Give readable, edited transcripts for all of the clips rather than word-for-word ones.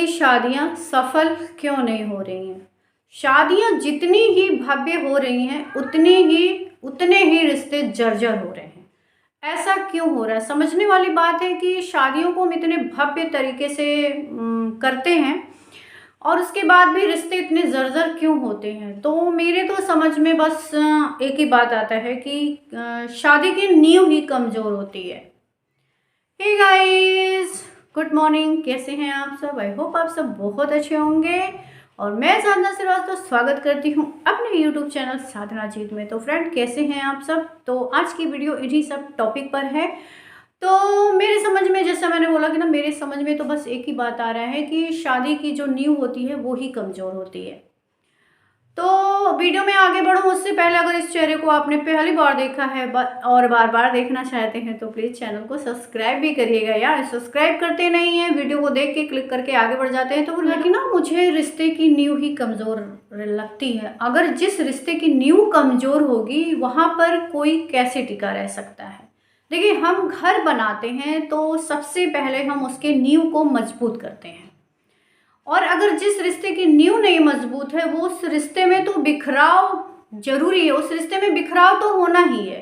की शादियां सफल क्यों नहीं हो रही हैं। शादियां जितनी ही भव्य हो रही हैं उतने ही रिश्ते जर्जर हो रहे हैं। ऐसा क्यों हो रहा है? समझने वाली बात है कि शादियों को हम इतने भव्य तरीके से करते हैं और उसके बाद भी रिश्ते इतने जर्जर क्यों होते हैं। तो मेरे तो समझ में बस एक ही बात आता है कि शादी की नींव ही कमज़ोर होती है। Hey guys, good morning. कैसे हैं आप सब? आई होप आप सब बहुत अच्छे होंगे और मैं साधना श्रीवास्तव स्वागत करती हूँ अपने यूट्यूब चैनल साधना जीत में। तो फ्रेंड, कैसे हैं आप सब? तो आज की वीडियो इन्हीं सब टॉपिक पर है। तो मेरे समझ में, जैसा मैंने बोला कि ना, मेरे समझ में तो बस एक ही बात आ रहा है कि शादी की जो नींव होती है वो ही कमज़ोर होती है। तो वीडियो में आगे बढ़ूँ उससे पहले, अगर इस चेहरे को आपने पहली बार देखा है और बार बार देखना चाहते हैं तो प्लीज़ चैनल को सब्सक्राइब भी करिएगा यार। सब्सक्राइब करते नहीं हैं, वीडियो को देख के क्लिक करके आगे बढ़ जाते हैं। तो वो लेकिन ना, मुझे रिश्ते की नींव ही कमज़ोर लगती है। अगर जिस रिश्ते की नींव कमज़ोर होगी वहाँ पर कोई कैसे टिका रह सकता है। देखिए, हम घर बनाते हैं तो सबसे पहले हम उसके नींव को मजबूत करते हैं, और अगर जिस रिश्ते की नींव नहीं मजबूत है वो उस रिश्ते में तो बिखराव जरूरी है, उस रिश्ते में बिखराव तो होना ही है।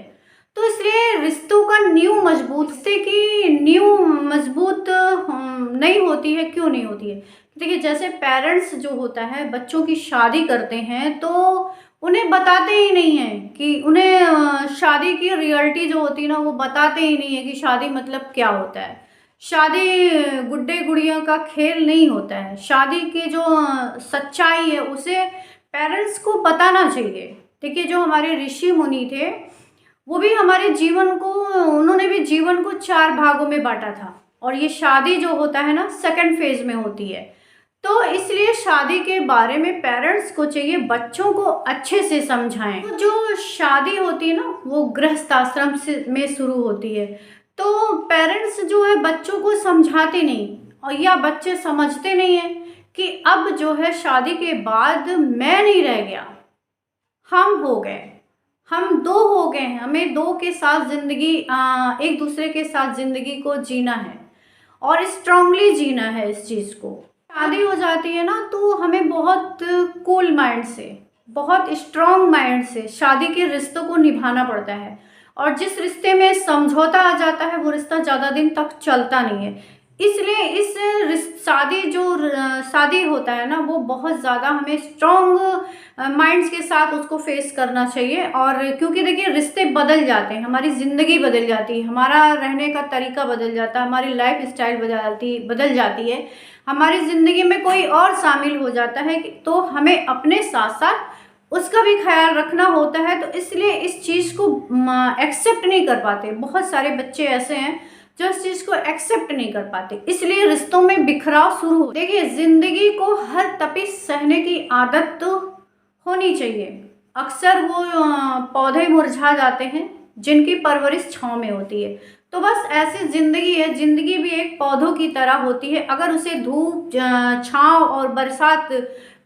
तो इसलिए रिश्तों का नींव मजबूत, रिश्ते की नींव मजबूत नहीं होती है। क्यों नहीं होती है? देखिए, जैसे पेरेंट्स जो होता है बच्चों की शादी करते हैं तो उन्हें बताते ही नहीं है कि उन्हें शादी की रियलिटी जो होती है ना वो बताते ही नहीं है कि शादी मतलब क्या होता है। शादी गुड्डे गुड़िया का खेल नहीं होता है। शादी की जो सच्चाई है उसे पेरेंट्स को बताना चाहिए। देखिए, जो हमारे ऋषि मुनि थे वो भी हमारे जीवन को, उन्होंने भी जीवन को 4 भागों में बांटा था, और ये शादी जो होता है ना सेकंड फेज में होती है। तो इसलिए शादी के बारे में पेरेंट्स को चाहिए बच्चों को अच्छे से समझाएं। तो जो शादी होती है ना वो गृहस्थ आश्रम से में शुरू होती है। तो पेरेंट्स जो है बच्चों को समझाते नहीं, और या बच्चे समझते नहीं है कि अब जो है शादी के बाद मैं नहीं रह गया, हम हो गए, हम दो हो गए हैं, हमें दो के साथ जिंदगी, एक दूसरे के साथ जिंदगी को जीना है और स्ट्रांगली जीना है इस चीज़ को। शादी हो जाती है ना तो हमें बहुत कूल माइंड से, बहुत स्ट्रांग माइंड से शादी के रिश्तों को निभाना पड़ता है। और जिस रिश्ते में समझौता आ जाता है वो रिश्ता ज़्यादा दिन तक चलता नहीं है। इसलिए शादी होता है ना वो बहुत ज़्यादा हमें स्ट्रॉन्ग माइंड्स के साथ उसको फेस करना चाहिए। और क्योंकि देखिए, रिश्ते बदल जाते हैं, हमारी ज़िंदगी बदल जाती है, हमारा रहने का तरीका बदल जाता है, हमारी लाइफ स्टाइल बदल जाती है, हमारी ज़िंदगी में कोई और शामिल हो जाता है तो हमें अपने साथ साथ उसका भी ख्याल रखना होता है। तो इसलिए इस चीज़ को एक्सेप्ट नहीं कर पाते। बहुत सारे बच्चे ऐसे हैं जो इस चीज़ को एक्सेप्ट नहीं कर पाते, इसलिए रिश्तों में बिखराव शुरू हो। देखिए, जिंदगी को हर तपिश सहने की आदत तो होनी चाहिए। अक्सर वो पौधे मुरझा जाते हैं जिनकी परवरिश छांव में होती है। तो बस ऐसी जिंदगी है, जिंदगी भी एक पौधों की तरह होती है। अगर उसे धूप, छांव और बरसात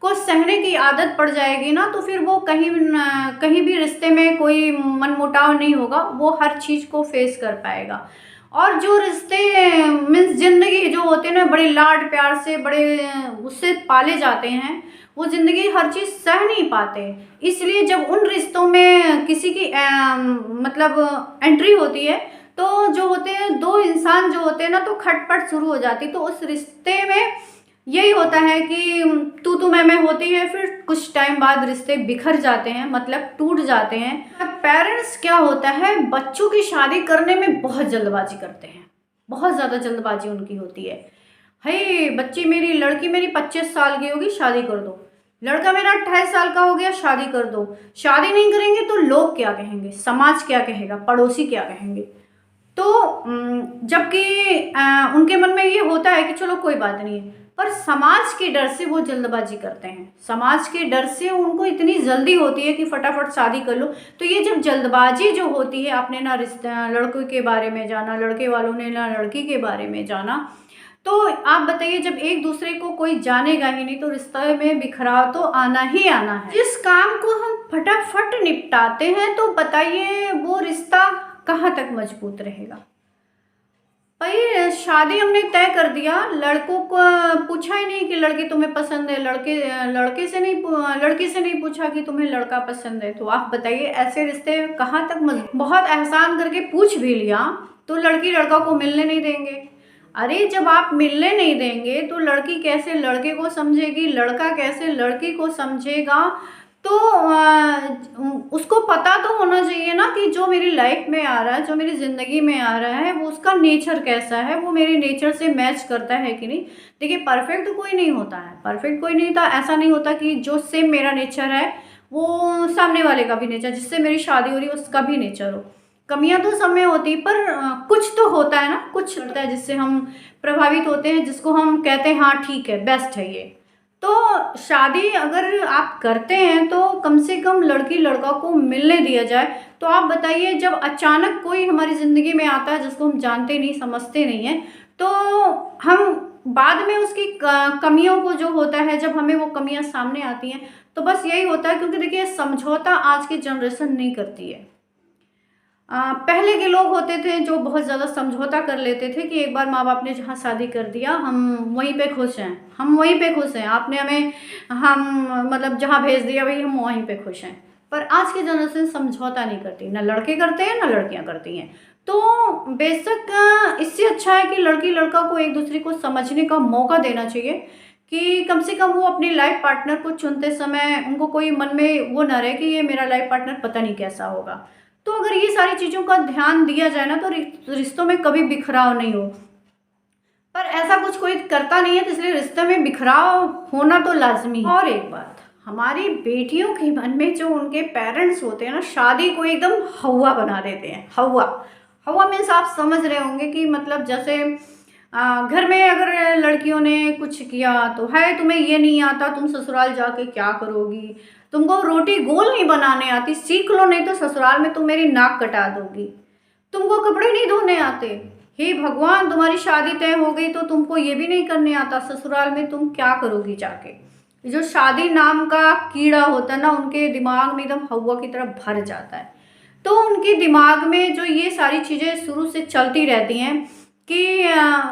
को सहने की आदत पड़ जाएगी ना तो फिर वो कहीं भी रिश्ते में कोई मनमुटाव नहीं होगा, वो हर चीज़ को फेस कर पाएगा। और जो रिश्ते मीन्स जिंदगी जो होते हैं ना, बड़े लाड प्यार से, बड़े उससे पाले जाते हैं, वो जिंदगी हर चीज़ सह नहीं पाते। इसलिए जब उन रिश्तों में किसी की मतलब एंट्री होती है तो जो होते हैं दो इंसान जो होते हैं ना तो खटपट शुरू हो जाती। तो उस रिश्ते में यही होता है कि तू मैं होती है, फिर कुछ टाइम बाद रिश्ते बिखर जाते हैं, मतलब टूट जाते हैं। पेरेंट्स क्या होता है, बच्चों की शादी करने में बहुत जल्दबाजी करते हैं, बहुत ज़्यादा जल्दबाजी उनकी होती है। हे बच्ची मेरी, लड़की मेरी 25 साल की होगी, शादी कर दो। लड़का मेरा 28 साल का हो गया, शादी कर दो। शादी नहीं करेंगे तो लोग क्या कहेंगे, समाज क्या कहेगा, पड़ोसी क्या कहेंगे। तो जबकि उनके मन में ये होता है कि चलो कोई बात नहीं है, पर समाज के डर से वो जल्दबाजी करते हैं। समाज के डर से उनको इतनी जल्दी होती है कि फटाफट शादी कर लो। तो ये जब जल्दबाजी जो होती है, आपने ना रिश्ता लड़कों के बारे में जाना, लड़के वालों ने ना लड़की के बारे में जाना, तो आप बताइए, जब एक दूसरे को कोई जानेगा ही नहीं तो रिश्ते में बिखराव तो आना ही आना है। जिस काम को हम फटाफट निपटाते हैं तो बताइए वो रिश्ता कहाँ तक मजबूत रहेगा। भाई, शादी हमने तय कर दिया, लड़कों को पूछा ही नहीं कि लड़की तुम्हें पसंद है, लड़की से नहीं पूछा कि तुम्हें लड़का पसंद है, तो आप बताइए ऐसे रिश्ते कहाँ तक मजबूत। बहुत एहसान करके पूछ भी लिया तो लड़की लड़का को मिलने नहीं देंगे। अरे जब आप मिलने नहीं देंगे तो लड़की कैसे लड़के को समझेगी, लड़का कैसे लड़की को समझेगा। तो उसको पता तो होना चाहिए ना कि जो मेरी लाइफ में आ रहा है, जो मेरी ज़िंदगी में आ रहा है, वो उसका नेचर कैसा है, वो मेरे नेचर से मैच करता है कि नहीं। देखिए परफेक्ट तो कोई नहीं होता है, परफेक्ट कोई नहीं था। ऐसा नहीं होता कि जो सेम मेरा नेचर है वो सामने वाले का भी नेचर, जिससे मेरी शादी हो रही है उसका भी नेचर हो। कमियां तो सब में होती, पर कुछ तो होता है ना, कुछ होता है जिससे हम प्रभावित होते हैं, जिसको हम कहते हैं हाँ ठीक है, बेस्ट है ये। तो शादी अगर आप करते हैं तो कम से कम लड़की लड़का को मिलने दिया जाए। तो आप बताइए जब अचानक कोई हमारी ज़िंदगी में आता है जिसको हम जानते नहीं समझते नहीं हैं, तो हम बाद में उसकी कमियों को जो होता है, जब हमें वो कमियां सामने आती हैं तो बस यही होता है। क्योंकि देखिए समझौता आज की जनरेशन नहीं करती है। पहले के लोग होते थे जो बहुत ज़्यादा समझौता कर लेते थे कि एक बार माँ बाप ने जहाँ शादी कर दिया हम वहीं पे खुश हैं, हम वहीं पे खुश हैं, आपने हमें हम मतलब जहाँ भेज दिया भाई हम वहीं पे खुश हैं। पर आज की जनरेशन समझौता नहीं करती, ना लड़के करते हैं ना लड़कियाँ करती हैं। तो बेशक इससे अच्छा है कि लड़की लड़का को एक दूसरे को समझने का मौका देना चाहिए, कि कम से कम वो अपनी लाइफ पार्टनर को चुनते समय उनको कोई मन में वो ना रहे कि ये मेरा लाइफ पार्टनर पता नहीं कैसा होगा। तो अगर ये सारी चीज़ों का ध्यान दिया जाए ना तो रिश्तों में कभी बिखराव नहीं हो। पर ऐसा कुछ कोई करता नहीं है, तो इसलिए रिश्ते में बिखराव होना तो लाजमी है। और एक बात, हमारी बेटियों के मन में जो उनके पेरेंट्स होते हैं ना, शादी को एकदम हवा बना देते हैं। हवा हवा मीन्स आप समझ रहे होंगे कि मतलब जैसे घर में अगर लड़कियों ने कुछ किया तो है तुम्हें ये नहीं आता, तुम ससुराल जाके क्या करोगी, तुमको रोटी गोल नहीं बनाने आती, सीख लो नहीं तो ससुराल में तुम मेरी नाक कटा दोगी, तुमको कपड़े नहीं धोने आते, हे भगवान तुम्हारी शादी तय हो गई तो तुमको ये भी नहीं करने आता, ससुराल में तुम क्या करोगी जाके। जो शादी नाम का कीड़ा होता है ना, उनके दिमाग में एकदम हवा की तरह भर जाता है। तो उनके दिमाग में जो ये सारी चीज़ें शुरू से चलती रहती हैं कि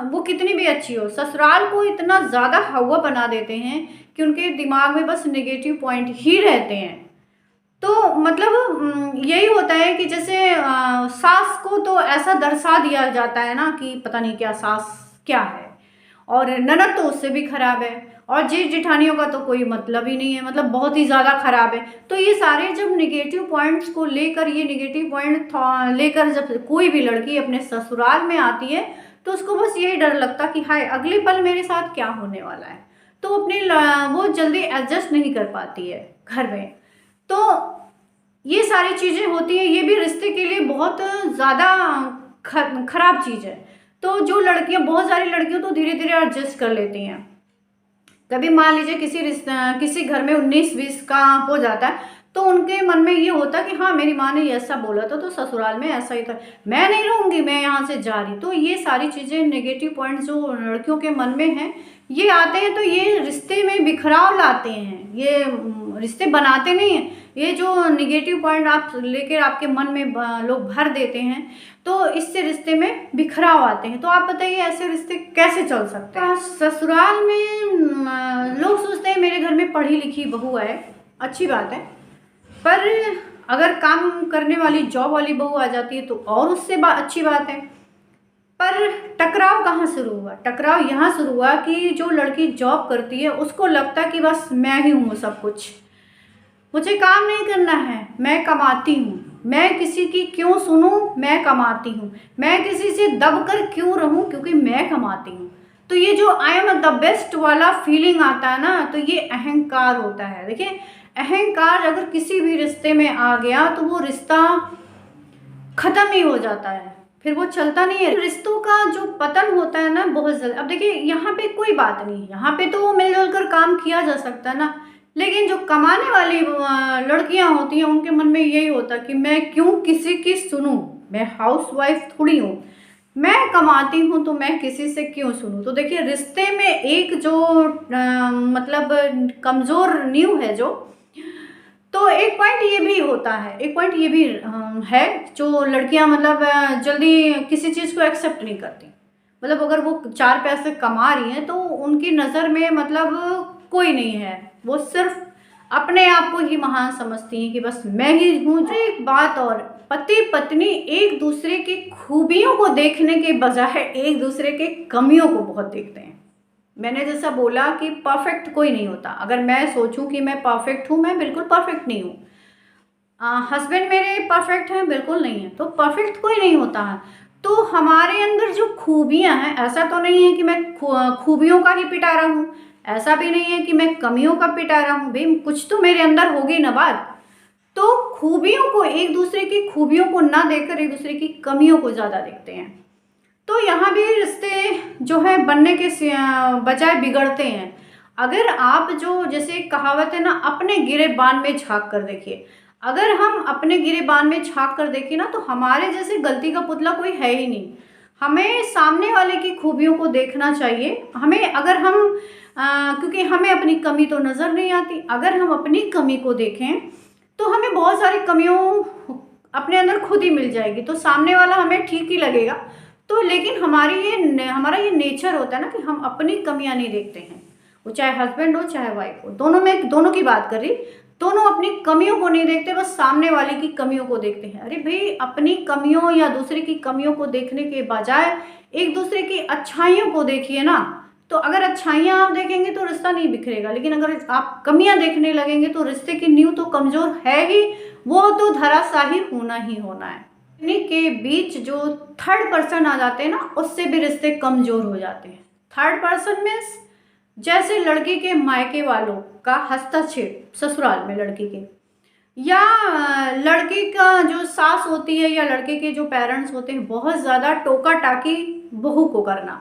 वो कितनी भी अच्छी हो, ससुराल को इतना ज़्यादा हवा बना देते हैं कि उनके दिमाग में बस नेगेटिव पॉइंट ही रहते हैं। तो मतलब यही होता है कि जैसे सास को तो ऐसा दर्शा दिया जाता है ना कि पता नहीं क्या सास क्या है, और ननद तो उससे भी खराब है, और जेठ जेठानियों का तो कोई मतलब ही नहीं है, मतलब बहुत ही ज़्यादा खराब है। तो ये सारे जब निगेटिव पॉइंट्स को लेकर, ये निगेटिव पॉइंट लेकर जब कोई भी लड़की अपने ससुराल में आती है तो उसको बस यही डर लगता कि हाय अगले पल मेरे साथ क्या होने वाला है। तो अपनी वो जल्दी एडजस्ट नहीं कर पाती है घर में। तो ये सारी चीज़ें होती हैं, ये भी रिश्ते के लिए बहुत ज़्यादा खराब चीज़ है। तो जो लड़कियां, बहुत सारी लड़कियां तो धीरे धीरे एडजस्ट कर लेती हैं। कभी मान लीजिए किसी घर में 19-20 का हो जाता है तो उनके मन में ये होता है कि हाँ मेरी माँ ने ऐसा बोला था तो ससुराल में ऐसा ही था, मैं नहीं रहूँगी, मैं यहाँ से जा रही। तो ये सारी चीज़ें नेगेटिव पॉइंट्स जो लड़कियों के मन में हैं ये आते हैं, तो ये रिश्ते में बिखराव लाते हैं, ये रिश्ते बनाते नहीं हैं। ये जो निगेटिव पॉइंट आप लेकर आपके मन में लोग भर देते हैं तो इससे रिश्ते में बिखराव आते हैं। तो आप बताइए ऐसे रिश्ते कैसे चल सकते हैं। ससुराल में लोग सोचते हैं मेरे घर में पढ़ी लिखी बहू है, अच्छी बात है, पर अगर काम करने वाली जॉब वाली बहू आ जाती है तो और उससे अच्छी बात है। पर टकराव कहाँ शुरू हुआ? टकराव यहाँ शुरू हुआ कि जो लड़की जॉब करती है उसको लगता है कि बस मैं ही हूँ सब कुछ, मुझे काम नहीं करना है, मैं कमाती हूँ, मैं किसी की क्यों सुनूं, मैं कमाती हूँ, मैं किसी से दब कर क्यों रहूं क्योंकि मैं कमाती हूँ। तो ये जो आई एम द बेस्ट वाला फीलिंग आता है ना, तो ये अहंकार होता है। देखिए अहंकार अगर किसी भी रिश्ते में आ गया तो वो रिश्ता खत्म ही हो जाता है, फिर वो चलता नहीं है। रिश्तों का जो पतन होता है ना बहुत जल्दी। अब देखिए यहाँ पे कोई बात नहीं, यहाँ पे तो मिलजुल कर काम किया जा सकता है ना, लेकिन जो कमाने वाली लड़कियां होती हैं उनके मन में यही होता है कि मैं क्यों किसी की सुनूं, मैं हाउसवाइफ थोड़ी हूँ, मैं कमाती हूँ तो मैं किसी से क्यों सुनूं। तो देखिए रिश्ते में एक जो मतलब कमज़ोर नींव है जो, तो एक पॉइंट ये भी होता है, एक पॉइंट ये भी है जो लड़कियां मतलब जल्दी किसी चीज़ को एक्सेप्ट नहीं करती। मतलब अगर वो 4 पैसे कमा रही हैं तो उनकी नज़र में मतलब कोई नहीं है, वो सिर्फ अपने आप को ही महान समझती हैं कि बस मैं ही हूँ। एक बात और, पति पत्नी एक दूसरे की खूबियों को देखने के बजाय एक दूसरे के कमियों को बहुत देखते हैं। मैंने जैसा बोला कि परफेक्ट कोई नहीं होता। अगर मैं सोचूं कि मैं परफेक्ट हूँ, मैं बिल्कुल परफेक्ट नहीं हूँ। हस्बैंड मेरे परफेक्ट हैं, बिल्कुल नहीं है। तो परफेक्ट कोई नहीं होता है। तो हमारे अंदर जो खूबियां हैं, ऐसा तो नहीं है कि मैं खूबियों का ही पिटारा हूँ, ऐसा भी नहीं है कि मैं कमियों का पिटारा हूँ। भाई कुछ तो मेरे अंदर होगी ना बात। तो खूबियों को, एक दूसरे की खूबियों को ना देखकर एक दूसरे की कमियों को ज़्यादा देखते हैं। तो यहाँ भी रिश्ते जो है बनने के बजाय बिगड़ते हैं। अगर आप जो, जैसे एक कहावत है ना, अपने गिरे बान में झांक कर देखिए। अगर हम अपने गिरे बान में झांक कर देखें ना, तो हमारे जैसे गलती का पुतला कोई है ही नहीं। हमें सामने वाले की खूबियों को देखना चाहिए। हमें, अगर हम क्योंकि हमें अपनी कमी तो नज़र नहीं आती, अगर हम अपनी कमी को देखें तो हमें बहुत सारी कमियों अपने अंदर खुद ही मिल जाएगी, तो सामने वाला हमें ठीक ही लगेगा। तो लेकिन हमारा ये नेचर होता है ना कि हम अपनी कमियां नहीं देखते हैं। वो चाहे हस्बैंड हो चाहे वाइफ हो, दोनों की बात कर रही, दोनों अपनी कमियों को नहीं देखते, बस सामने वाले की कमियों को देखते हैं। अरे भाई, अपनी कमियों या दूसरे की कमियों को देखने के बजाय एक दूसरे की अच्छाइयों को देखिए ना। तो अगर अच्छाइयाँ आप देखेंगे तो रिश्ता नहीं बिखरेगा, लेकिन अगर आप कमियां देखने लगेंगे तो रिश्ते की नींव तो कमजोर है ही, वो तो धराशायी होना ही होना है। के बीच जो थर्ड पर्सन आ जाते हैं ना, उससे भी रिश्ते कमजोर हो जाते हैं। थर्ड पर्सन मीन्स जैसे लड़की के मायके वालों का हस्तक्षेप ससुराल में लड़की के, या लड़की का जो सास होती है या लड़के के जो पेरेंट्स होते हैं, बहुत ज़्यादा टोका टाकी बहू को करना।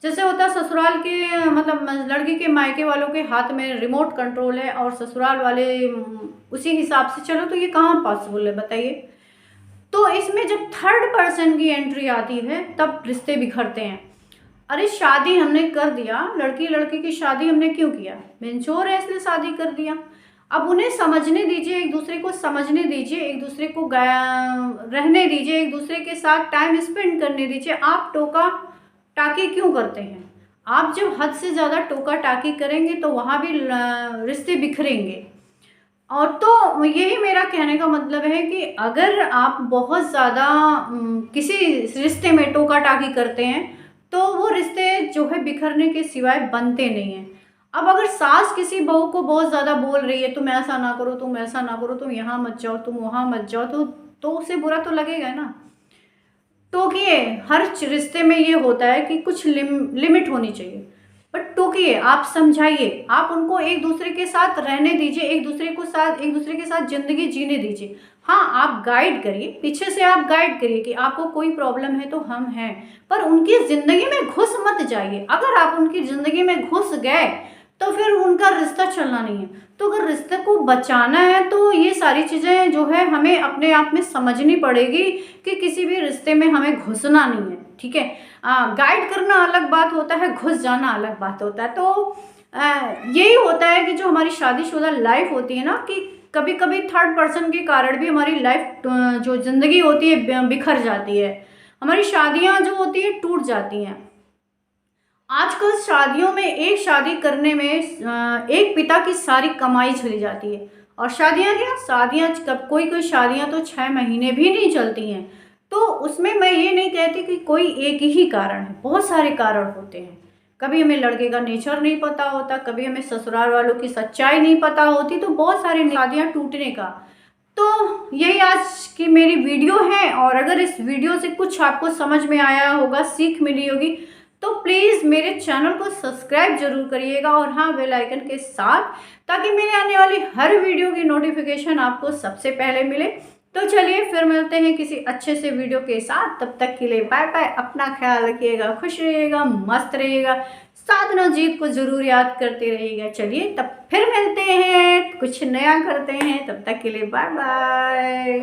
जैसे होता है ससुराल के, मतलब लड़की के मायके वालों के हाथ में रिमोट कंट्रोल है और ससुराल वाले उसी हिसाब से चलो, तो ये कहाँ पॉसिबल है बताइए। तो इसमें जब थर्ड पर्सन की एंट्री आती है तब रिश्ते बिखरते हैं। अरे शादी हमने कर दिया, लड़की लड़के की शादी हमने क्यों किया, मेंचोर है इसलिए शादी कर दिया। अब उन्हें समझने दीजिए, एक दूसरे को समझने दीजिए, एक दूसरे को रहने दीजिए, एक दूसरे के साथ टाइम स्पेंड करने दीजिए। आप टोका टाकी क्यों करते हैं? आप जब हद से ज़्यादा टोका टाकी करेंगे तो वहाँ भी रिश्ते बिखरेंगे। और तो यही मेरा कहने का मतलब है कि अगर आप बहुत ज़्यादा किसी रिश्ते में टोका टाकी करते हैं तो वो रिश्ते जो है बिखरने के सिवाय बनते नहीं हैं। अब अगर सास किसी बहू को बहुत ज़्यादा बोल रही है, तुम ऐसा ना करो, तुम ऐसा ना करो, तुम यहाँ मत जाओ, तुम वहाँ मत जाओ, तो उसे बुरा तो लगेगा ना। टोकिए, हर रिश्ते में ये होता है कि कुछ लिमिट होनी चाहिए, बट टोकिए, आप समझाइए, आप उनको एक दूसरे के साथ रहने दीजिए, एक दूसरे के साथ ज़िंदगी जीने दीजिए। हाँ, आप गाइड करिए, पीछे से आप गाइड करिए कि आपको कोई प्रॉब्लम है तो हम हैं, पर उनकी ज़िंदगी में घुस मत जाइए। अगर आप उनकी ज़िंदगी में घुस गए तो फिर उनका रिश्ता चलना नहीं है। तो अगर रिश्ते को बचाना है तो ये सारी चीज़ें जो है हमें अपने आप में समझनी पड़ेगी कि किसी भी रिश्ते में हमें घुसना नहीं है, ठीक है। गाइड करना अलग बात होता है, घुस जाना अलग बात होता है। तो यही होता है कि जो हमारी शादीशुदा लाइफ होती है ना, कि कभी कभी थर्ड पर्सन के कारण भी हमारी लाइफ जो ज़िंदगी होती है बिखर जाती है, हमारी शादियाँ जो होती है टूट जाती हैं। आजकल शादियों में एक शादी करने में एक पिता की सारी कमाई चली जाती है। और शादियाँ कब, कोई शादियाँ तो 6 महीने भी नहीं चलती हैं। तो उसमें मैं ये नहीं कहती कि कोई एक ही कारण है, बहुत सारे कारण होते हैं। कभी हमें लड़के का नेचर नहीं पता होता, कभी हमें ससुराल वालों की सच्चाई नहीं पता होती, तो बहुत सारी शादियाँ टूटने का। तो यही आज की मेरी वीडियो है, और अगर इस वीडियो से कुछ आपको समझ में आया होगा, सीख मिली होगी, तो प्लीज़ मेरे चैनल को सब्सक्राइब जरूर करिएगा, और हाँ, बेल आइकन के साथ, ताकि मेरे आने वाली हर वीडियो की नोटिफिकेशन आपको सबसे पहले मिले। तो चलिए फिर मिलते हैं किसी अच्छे से वीडियो के साथ, तब तक के लिए बाय बाय। अपना ख्याल रखिएगा, खुश रहिएगा, मस्त रहिएगा, साधना जीत को जरूर याद करते रहिएगा। चलिए तब फिर मिलते हैं, कुछ नया करते हैं, तब तक के लिए बाय बाय।